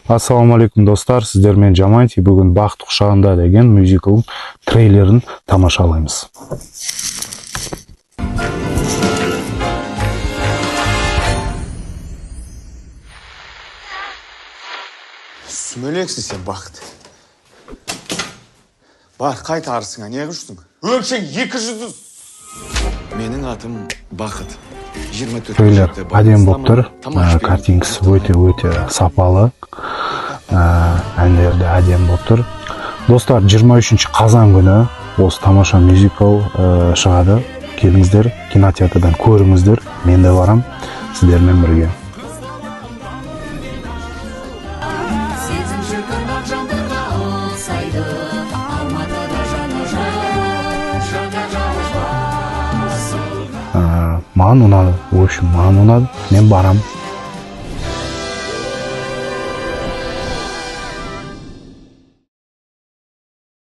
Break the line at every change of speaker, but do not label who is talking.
Ассаламу алейкум достар, сіздер мен Жамайти бүгін Бақыт құшағында деген мюзикл трейлерін тамашалаймыз.
Сүмелексің сен, Бақыт. Бар, қайта арысыңа, не күрсің? Өлшең 200. Менің атым Бақыт. 24
Трейлер әдем болып тұр, картинкасы өте сапалы, әндері де әдем болып тұр. Достар, 23 қазан күні осы тамаша мюзикл шығады. Келіңіздер, кинотеатрдан көріңіздер. Мен де барам сіздермен бірге. Маған ұнады, в общем, маған ұнады. Мен барам.